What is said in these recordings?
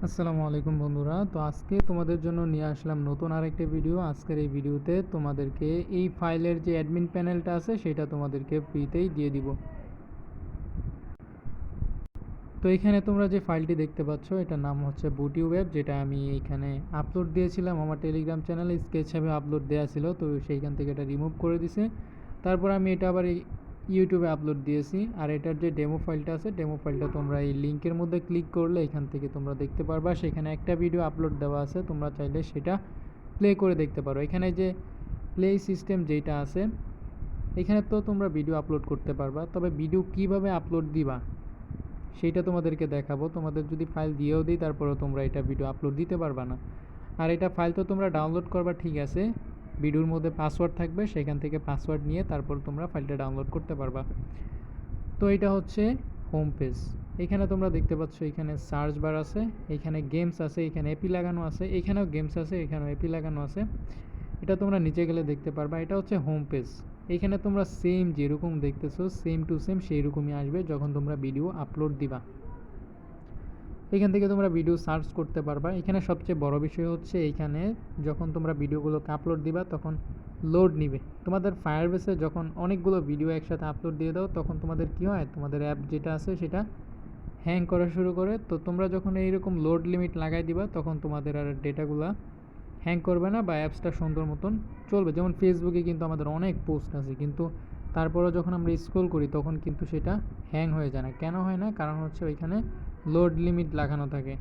আসসালামু আলাইকুম বন্ধুরা। তো আজকে তোমাদের জন্য নিয়ে আসলাম নতুন আরেকটা ভিডিও। আজকের এই ভিডিওতে তোমাদেরকে এই ফাইলের যে অ্যাডমিন প্যানেলটা আছে সেটা তোমাদেরকে ফ্রিতেই দিয়ে দিব। তো এখানে তোমরা যে ফাইলটি দেখতে পাচ্ছ এটার নাম হচ্ছে বুটি ওয়েব, যেটা আমি এখানে আপলোড দিয়েছিলাম আমার টেলিগ্রাম চ্যানেলে স্কেচ হিসেবে আপলোড দেওয়া ছিল, তো সেইখান থেকে এটা রিমুভ করে দিছে। তারপর আমি এটা আবার ইউটিউবে আপলোড দিয়েছি। আর এটার যে ডেমো ফাইলটা আছে, ডেমো ফাইলটা তোমরা এই লিঙ্কের মধ্যে ক্লিক করলে এখান থেকে তোমরা দেখতে পারবা। সেখানে একটা ভিডিও আপলোড দেওয়া আছে, তোমরা চাইলে সেটা প্লে করে দেখতে পারো। এখানে যে প্লে সিস্টেম যেটা আছে, এখানে তো তোমরা ভিডিও আপলোড করতে পারবা, তবে ভিডিও কিভাবে আপলোড দিবা সেইটা তোমাদেরকে দেখাবো। তোমাদের যদি ফাইল দিয়েও দিই তারপরেও তোমরা এটা ভিডিও আপলোড দিতে পারবা না। আর এটা ফাইল তো তোমরা ডাউনলোড করবা, ঠিক আছে, ভিডিওর মধ্যে পাসওয়ার্ড থাকবে, সেখান থেকে পাসওয়ার্ড নিয়ে তারপর তোমরা ফাইলটা ডাউনলোড করতে পারবা। তো এটা হচ্ছে হোম পেজ। এখানে তোমরা দেখতে পাচ্ছ এখানে সার্চ বার আছে, এখানে গেমস আছে, এখানে এপি লাগানো আছে, এখানেও গেমস আছে, এখানেও এপি লাগানো আছে। এটা তোমরা নিচে গেলে দেখতে পারবা। এটা হচ্ছে হোম পেজ। এখানে তোমরা সেম যেরকম দেখতেছো সেম টু সেম সেই রকমই আসবে যখন তোমরা ভিডিও আপলোড দিবা। এখান থেকে তোমরা ভিডিও সার্চ করতে পারবা। এখানে সবচেয়ে বড় বিষয় হচ্ছে এইখানে যখন তোমরা ভিডিওগুলোকে আপলোড দিবা তখন লোড নিবে। তোমাদের ফায়ারবেসে যখন অনেকগুলো ভিডিও একসাথে আপলোড দিয়ে দাও তখন তোমাদের কী হয়, তোমাদের অ্যাপ যেটা আছে সেটা হ্যাং করা শুরু করে। তো তোমরা যখন এইরকম লোড লিমিট লাগাই দিবা তখন তোমাদের আর ডেটাগুলো হ্যাং করবে না বা অ্যাপসটা সুন্দর মতন চলবে। যেমন ফেসবুকে কিন্তু আমাদের অনেক পোস্ট আছে, কিন্তু তারপরেও যখন আমরা স্ক্রল করি তখন কিন্তু সেটা হ্যাং হয়ে যায় না। কেন হয় না? কারণ হচ্ছে ওইখানে লোড লিমিট লাগানো থাকে।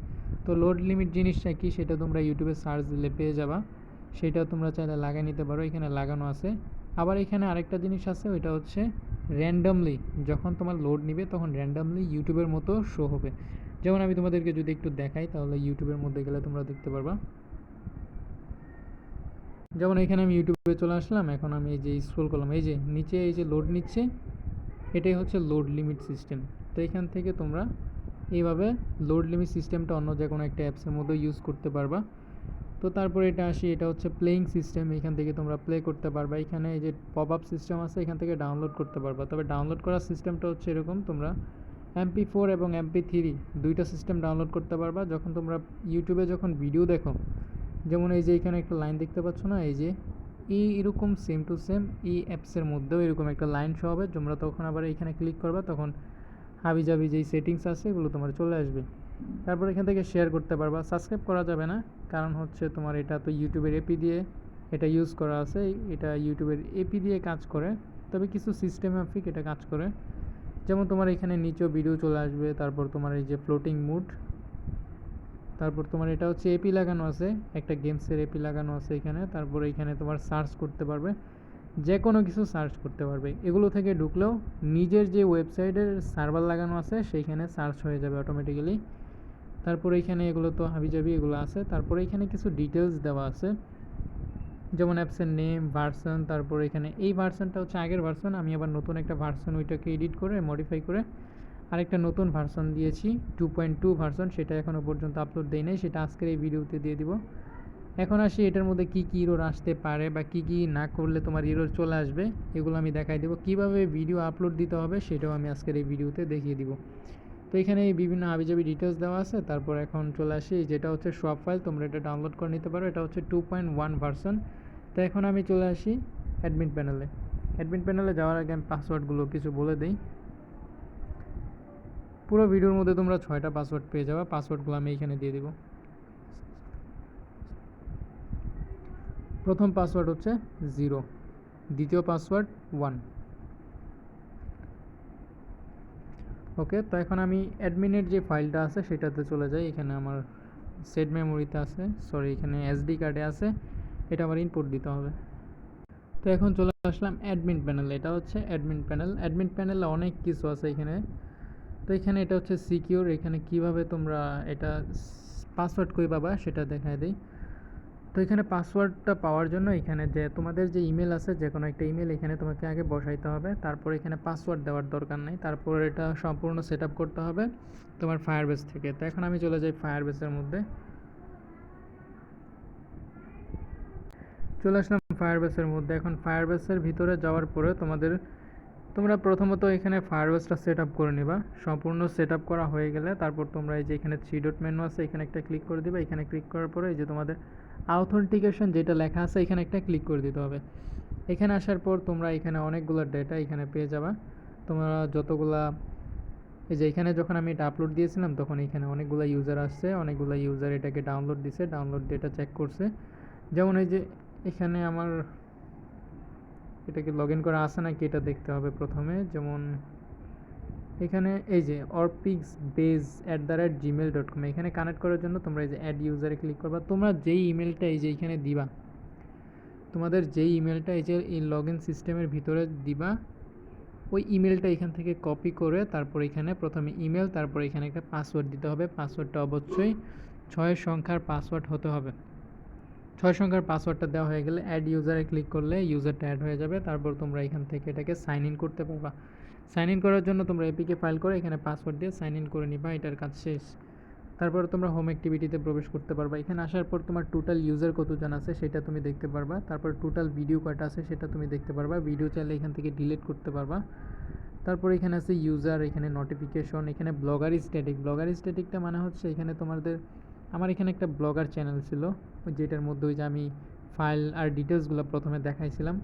তো লোড লিমিট জিনিসটা কি সেটা তোমরা ইউটিউবে সার্চ দিলে পেয়ে যাবা, সেটা তোমরা চাইলে লাগিয়ে নিতে পারো, এখানে লাগানো আছে। আবার এখানে আরেকটা জিনিস আছে, ওইটা হচ্ছে র্যান্ডমলি যখন তোমার লোড নিবে তখন র্যান্ডমলি ইউটিউবের মতো শো হবে। যেমন আমি তোমাদেরকে যদি একটু দেখাই তাহলে ইউটিউবের মধ্যে গেলে তোমরা দেখতে পারবা। যেমন এখানে আমি ইউটিউবে চলে আসলাম, এখন আমি এই যে স্ক্রল করলাম, এই যে নিচে এই যে লোড নিচ্ছে, এটাই হচ্ছে লোড লিমিট সিস্টেম। তো এখান থেকে তোমরা এইভাবে লোড লিমিট সিস্টেমটা অন্য যে কোনো একটা অ্যাপসের মধ্যে ইউজ করতে পারবা। তো তারপরে এটা আসি, এটা হচ্ছে প্লেয়িং সিস্টেম। এখান থেকে তোমরা প্লে করতে পারবা। এখানে এই যে পপ আপ সিস্টেম আছে, এখান থেকে ডাউনলোড করতে পারবা। তবে ডাউনলোড করার সিস্টেমটা হচ্ছে এরকম, তোমরা MP4 এবং MP3 দুইটা সিস্টেম ডাউনলোড করতে পারবা। যখন তোমরা ইউটিউবে যখন ভিডিও দেখো, যেমন এই যে এখানে একটা লাইন দেখতে পাচ্ছ না, এই যে এরকম সেম টু সেম এই অ্যাপসের মধ্যেও এরকম একটা লাইন শো হবে। তোমরা তখন আবার এখানে ক্লিক করবা, তখন হাবিজাবি যেই সেটিংস আছে এগুলো তোমার চলে আসবে। তারপর এখান থেকে শেয়ার করতে পারবা। সাবস্ক্রাইব করা যাবে না, কারণ হচ্ছে তোমার এটা তো ইউটিউবের এপি দিয়ে এটা ইউজ করা আছে, এটা ইউটিউবের এপি দিয়ে কাজ করে, তবে কিছু সিস্টেম মাফিক এটা কাজ করে। যেমন তোমার এখানে নিচেও ভিডিও চলে আসবে, তারপর তোমার এই যে ফ্লোটিং মুড, তারপর তোমার এটা হচ্ছে এপি লাগানো আছে, একটা গেমসের এপি লাগানো আছে এখানে। তারপর এখানে তোমার সার্চ করতে পারবে, যে কোনো কিছু সার্চ করতে পারবে। এগুলো থেকে ঢুকলেও নিজের যে ওয়েবসাইটের সার্ভার লাগানো আছে সেইখানে সার্চ হয়ে যাবে অটোমেটিক্যালি। তারপর এখানে এগুলো তো হাবিজাবি এগুলো আছে। তারপরে এখানে কিছু ডিটেলস দেওয়া আছে, যেমন অ্যাপসের নেম, ভার্সন। তারপর এখানে এই ভার্সনটা হচ্ছে আগের ভার্সন, আমি আবার নতুন একটা ভার্সন ওইটাকে এডিট করে মডিফাই করে আরেকটা নতুন ভার্সন দিয়েছি, 2.2 ভার্সন। সেটা এখনও পর্যন্ত আপলোড দেই নাই, সেটা আজকের এই ভিডিওতে দিয়ে দিব। এখন আসি এটার মধ্যে কী কী ইরোর আসতে পারে বা কী কী না করলে তোমার ইরোর চলে আসবে, এগুলো আমি দেখাই দেবো। কীভাবে ভিডিও আপলোড দিতে হবে সেটাও আমি আজকের এই ভিডিওতে দেখিয়ে দিব। তো এখানে এই বিভিন্ন হাবিজাবি ডিটেলস দেওয়া আছে। তারপর এখন চলে আসি, যেটা হচ্ছে সব ফাইল, তোমরা এটা ডাউনলোড করে নিতে পারো। এটা হচ্ছে 2.1 ভার্সন। তো এখন আমি চলে আসি অ্যাডমিন প্যানেলে। অ্যাডমিন প্যানেলে যাওয়ার আগে আমি পাসওয়ার্ডগুলো কিছু বলে দিই। পুরো ভিডিওর মধ্যে তোমরা 6টা পাসওয়ার্ড পেয়ে যাবে, পাসওয়ার্ডগুলো আমি এখানে দিয়ে দেবো। প্রথম পাসওয়ার্ড হচ্ছে 0, দ্বিতীয় পাসওয়ার্ড 1। ওকে, তো এখন আমি অ্যাডমিনের যে ফাইলটা আছে সেটাতে চলে যাই। এখানে আমার সেট মেমোরিতে আছে, সরি এখানে SD কার্ডে আছে, এটা আমার ইনপুট দিতে হবে। তো এখন চলে আসলাম অ্যাডমিন প্যানেলে। এটা হচ্ছে অ্যাডমিন প্যানেল। অ্যাডমিন প্যানেলে অনেক কিছু আছে এখানে। তো এখানে এটা হচ্ছে সিকিউর। এখানে কিভাবে তোমরা এটা পাসওয়ার্ড কই পাবা সেটা দেখায় দিই। তো এখানে পাসওয়ার্ডটা পাওয়ার জন্য এখানে যে তোমাদের যে ইমেল আছে, যে কোনো একটা ইমেল এখানে তোমাকে আগে বসাইতে হবে। তারপর এখানে পাসওয়ার্ড দেওয়ার দরকার নেই। তারপর এটা সম্পূর্ণ সেট আপ করতে হবে তোমার ফায়ারবেস থেকে। তো এখন আমি চলে যাই ফায়ারবেসের মধ্যে। চলে আসলাম ফায়ারবেসের মধ্যে। এখন ফায়ারবেসের ভিতরে যাওয়ার পরে তোমাদের তোমরা প্রথমত এখানে ফায়ারবেসটা সেট আপ করে নিবা। সম্পূর্ণ সেট আপ করা হয়ে গেলে তারপর তোমরা এই যে এখানে 3 ডট মেনু আছে, এখানে একটা ক্লিক করে দিবা। এখানে ক্লিক করার পরে এই যে তোমাদের অথেন্টিকেশন যেটা লেখা আছে এখানে একটা ক্লিক করে দিতে হবে। এখানে আসার পর তোমরা এখানে অনেকগুলো ডেটা এখানে পেয়ে যাবা। তোমরা যতগুলা এই যে এখানে যখন আমি এটা আপলোড দিয়েছিলাম তখন এখানে অনেকগুলো ইউজার আসছে, অনেকগুলো ইউজার এটাকে ডাউনলোড দিছে, ডাউনলোড দিয়ে এটা চেক করছে। যেমন এই যে এখানে আমার এটাকে লগ ইন করা আছে নাকি এটা দেখতে হবে প্রথমে। যেমন এখানে এই যে orpixbase@gmail.com এখানে কানেক্ট করার জন্য তোমরা এই যে অ্যাড ইউজারে ক্লিক করবা। তোমরা যেই ইমেলটা এই যে এখানে দিবা, তোমাদের যেই ইমেলটা এই যে এই লগ ইন সিস্টেমের ভিতরে দিবা, ওই ইমেলটা এখান থেকে কপি করে তারপর এখানে প্রথমে ইমেল, তারপর এখানে একটা পাসওয়ার্ড দিতে হবে। পাসওয়ার্ডটা অবশ্যই 6 সংখ্যার পাসওয়ার্ড হতে হবে। 6 সংখ্যার পাসওয়ার্ডটা দেওয়া হয়ে গেলে অ্যাড ইউজারে ক্লিক করলে ইউজারটা অ্যাড হয়ে যাবে। তারপর তোমরা এখান থেকে এটাকে সাইন ইন করতে পারবা। সাইন ইন করার জন্য তোমরা এপিকে ফাইল করে এখানে পাসওয়ার্ড দিয়ে সাইন ইন করে নিবা, এটার কাজ শেষ। তারপর তোমরা হোম অ্যাক্টিভিটিতে প্রবেশ করতে পারবা। এখানে আসার পর তোমার টোটাল ইউজার কতজন আছে সেটা তুমি দেখতে পারবা। তারপর টোটাল ভিডিও কয়টা আছে সেটা তুমি দেখতে পারবা। ভিডিও চাইলে এখান থেকে ডিলিট করতে পারবা। তারপর এখানে আছে ইউজার, এখানে নোটিফিকেশন, এখানে ব্লগার স্ট্যাটিক। ব্লগার স্ট্যাটিকটা মানে হচ্ছে এখানে তোমাদের আমার এখানে একটা ব্লগার চ্যানেল ছিল, যেটার মধ্যে ওই যে আমি ফাইল আর ডিটেলসগুলো প্রথমে দেখাইছিলাম।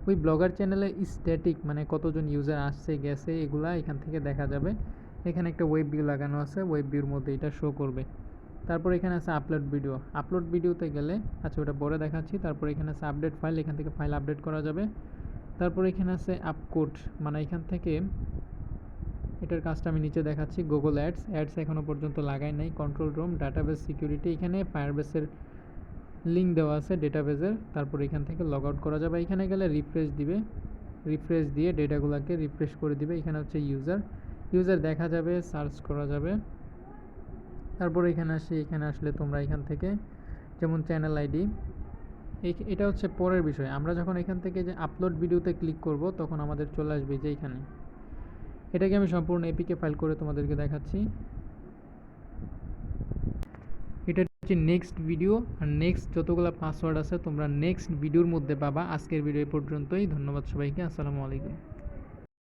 ওই ব্লগার চ্যানেলে স্ট্যাটিক মানে কতজন ইউজার আসছে গেছে এগুলা এখান থেকে দেখা যাবে। এখানে একটা ওয়েব ভিউ লাগানো আছে, ওয়েব ভিউর মধ্যে এটা শো করবে। তারপর এখানে আছে আপলোড ভিডিও। আপলোড ভিডিওতে গেলে আচ্ছা ওটা পরে দেখাচ্ছি। তারপর এখানে আছে আপডেট ফাইল, এখান থেকে ফাইল আপডেট করা যাবে। তারপর এখানে আছে আপকোড, মানে এখান থেকে এটার কাজটা আমি নিচে দেখাচ্ছি। গুগল অ্যাডস এখনও পর্যন্ত লাগাই নাই। কন্ট্রোল রুম, ডাটাবেস সিকিউরিটি, এখানে ফায়ারবেসের লিঙ্ক দেওয়া আছে ডেটাবেসের। তারপর এখান থেকে লগ আউট করা যাবে। এখানে গেলে রিফ্রেশ দিবে, রিফ্রেশ দিয়ে ডেটাগুলোকে রিফ্রেশ করে দিবে। এখানে হচ্ছে ইউজার দেখা যাবে, সার্চ করা যাবে। তারপর এখানে আসলে তোমরা এখান থেকে যেমন চ্যানেল আইডি, এটা হচ্ছে পরের বিষয়। আমরা যখন এখান থেকে যে আপলোড ভিডিওতে ক্লিক করব তখন আমাদের চলে আসবে যে এখানে। এটাকে আমি সম্পূর্ণ এপিকে ফাইল করে তোমাদেরকে দেখাচ্ছি। এটা হচ্ছে নেক্সট ভিডিও, আর নেক্সট যতগুলো পাসওয়ার্ড আছে তোমরা নেক্সট ভিডিওর মধ্যে পাবা। আজকের ভিডিও পর্যন্তই। ধন্যবাদ সবাইকে। আসসালামু আলাইকুম।